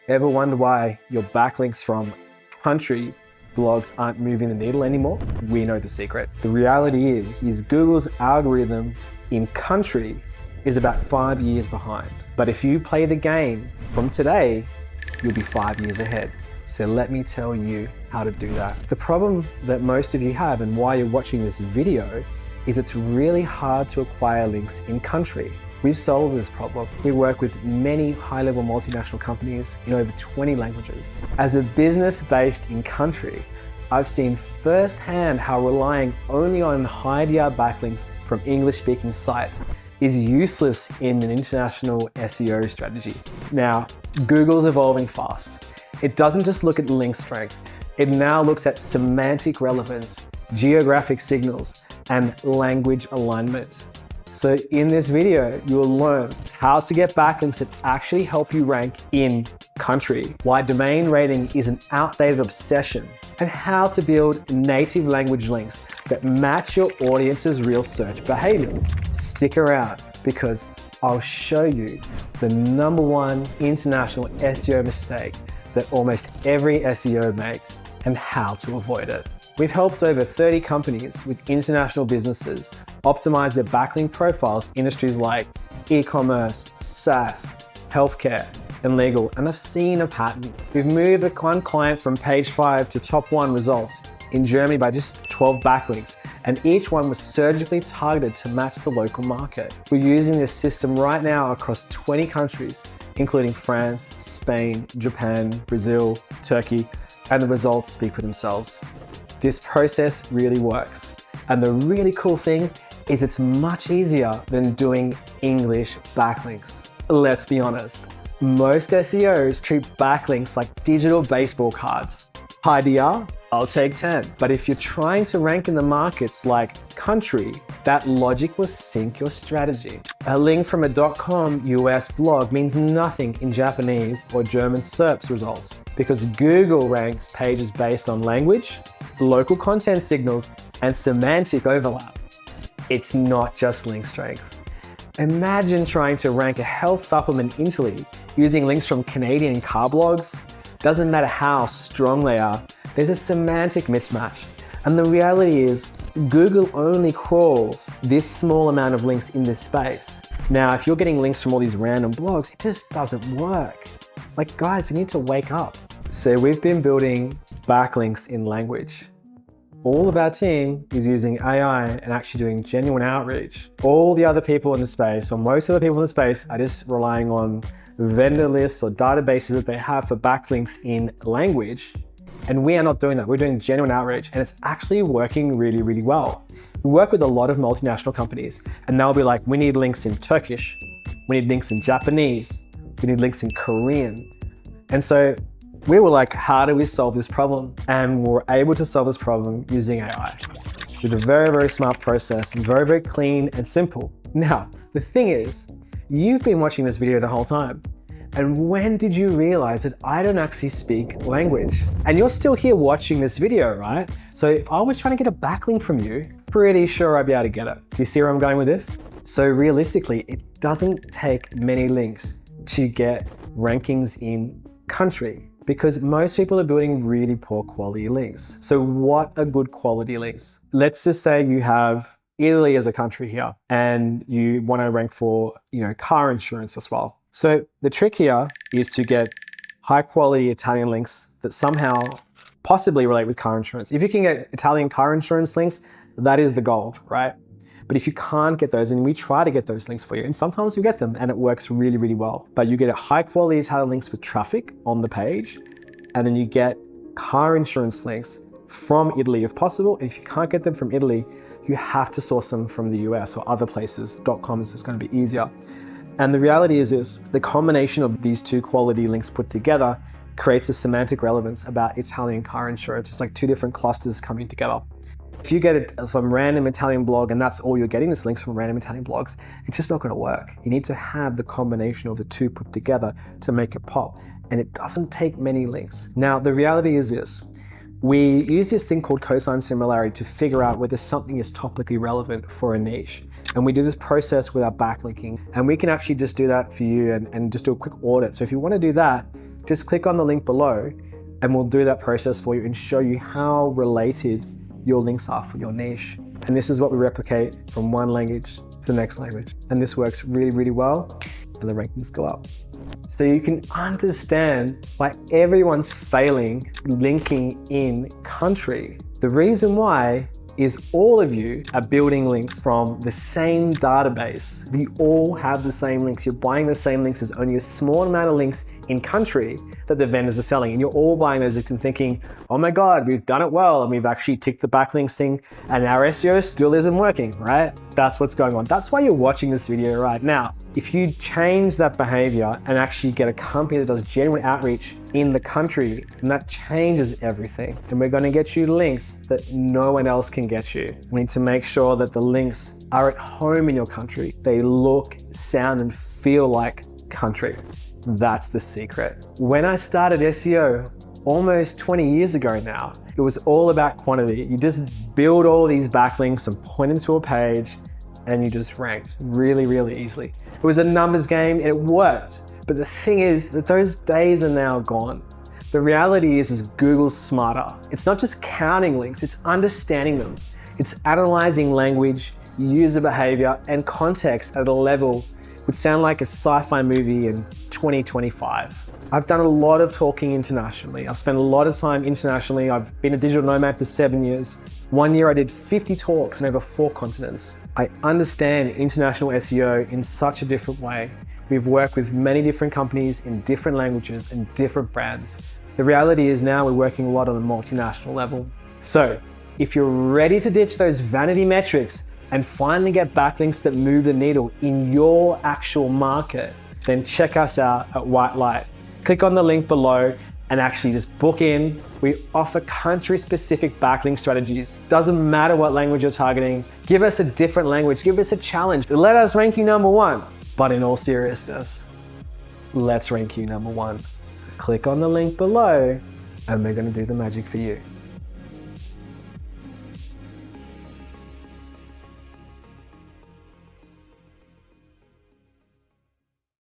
Ever wonder why your backlinks from country blogs aren't moving the needle anymore? We know the secret. The reality is Google's algorithm in country is about 5 years behind. But if you play the game from today, you'll be 5 years ahead. So let me tell you how to do that. The problem that most of you have and why you're watching this video is it's really hard to acquire links in country. We've solved this problem. We work with many high-level multinational companies in over 20 languages. As a business based in country, I've seen firsthand how relying only on high DR backlinks from English-speaking sites is useless in an international SEO strategy. Now, Google's evolving fast. It doesn't just look at link strength. It now looks at semantic relevance, geographic signals, and language alignment. So in this video, you'll learn how to get backlinks that actually help you rank in country, why domain rating is an outdated obsession, and how to build native language links that match your audience's real search behavior. Stick around because I'll show you the #1 international SEO mistake that almost every SEO makes and how to avoid it. We've helped over 30 companies with international businesses optimize their backlink profiles in industries like e-commerce, SaaS, healthcare, and legal, and I've seen a pattern. We've moved one client from page 5 to top 1 results in Germany by just 12 backlinks, and each one was surgically targeted to match the local market. We're using this system right now across 20 countries, including France, Spain, Japan, Brazil, Turkey, and the results speak for themselves. This process really works. And the really cool thing is it's much easier than doing English backlinks. Let's be honest, most SEOs treat backlinks like digital baseball cards. High DR, I'll take 10. But if you're trying to rank in the markets like country, that logic will sink your strategy. A link from a .com US blog means nothing in Japanese or German SERPs results because Google ranks pages based on language, local content signals, and semantic overlap. It's not just link strength. Imagine trying to rank a health supplement in Italy using links from Canadian car blogs. Doesn't matter how strong they are, there's a semantic mismatch. And the reality is, Google only crawls this small amount of links in this space. Now, if you're getting links from all these random blogs, it just doesn't work. Like, guys, you need to wake up. So we've been building backlinks in language. All of our team is using AI and actually doing genuine outreach. All the other people in the space, or most of the people in the space, are just relying on vendor lists or databases that they have for backlinks in language. And we are not doing that. We're doing genuine outreach, and it's actually working really, really well. We work with a lot of multinational companies, and they'll be like, we need links in Turkish, we need links in Japanese, we need links in Korean. And so we were like, how do we solve this problem? And we're able to solve this problem using AI with a very, very smart process, very, very clean and simple. Now, the thing is, you've been watching this video the whole time. And when did you realize that I don't actually speak language? And you're still here watching this video, right? So if I was trying to get a backlink from you, pretty sure I'd be able to get it. Do you see where I'm going with this? So realistically, it doesn't take many links to get rankings in country because most people are building really poor quality links. So what are good quality links? Let's just say you have Italy as a country here and you want to rank for, car insurance as well. So the trick here is to get high quality Italian links that somehow possibly relate with car insurance. If you can get Italian car insurance links, that is the goal, right? But if you can't get those, and we try to get those links for you, and sometimes we get them and it works really, really well. But you get a high quality Italian links with traffic on the page, and then you get car insurance links from Italy if possible. And if you can't get them from Italy, you have to source them from the US or other places. .com is just going to be easier. And the reality is the combination of these two quality links put together creates a semantic relevance about Italian car insurance. It's like two different clusters coming together. If you get some random Italian blog and that's all you're getting is links from random Italian blogs, it's just not going to work. You need to have the combination of the two put together to make it pop. And it doesn't take many links. Now, the reality is this. We use this thing called cosine similarity to figure out whether something is topically relevant for a niche. And we do this process with our backlinking. And we can actually just do that for you and just do a quick audit. So if you want to do that, just click on the link below and we'll do that process for you and show you how related your links are for your niche. And this is what we replicate from one language to the next language. And this works really, really well, and the rankings go up. So you can understand why everyone's failing linking in country. The reason why is all of you are building links from the same database. You all have the same links. You're buying the same links. There's only a small amount of links in country that the vendors are selling. And you're all buying those and thinking, oh my God, we've done it well. And we've actually ticked the backlinks thing and our SEO still isn't working, right? That's what's going on. That's why you're watching this video right now. If you change that behavior and actually get a company that does genuine outreach in the country, then that changes everything. And we're going to get you links that no one else can get you. We need to make sure that the links are at home in your country. They look, sound, and feel like country. That's the secret. When I started SEO almost 20 years ago now, it was all about quantity. You just build all these backlinks and point them to a page and you just ranked really, really easily. It was a numbers game and it worked. But the thing is that those days are now gone. The reality is Google's smarter. It's not just counting links, it's understanding them. It's analyzing language, user behavior, and context at a level would sound like a sci-fi movie in 2025. I've done a lot of talking internationally. I've spent a lot of time internationally. I've been a digital nomad for 7 years. 1 year I did 50 talks in over 4 continents. I understand international SEO in such a different way. We've worked with many different companies in different languages and different brands. The reality is now we're working a lot on a multinational level. So if you're ready to ditch those vanity metrics and finally get backlinks that move the needle in your actual market, then check us out at White Light. Click on the link below and actually just book in. We offer country-specific backlink strategies. Doesn't matter what language you're targeting. Give us a different language. Give us a challenge. Let us rank you #1. But in all seriousness, let's rank you #1. Click on the link below and we're going to do the magic for you.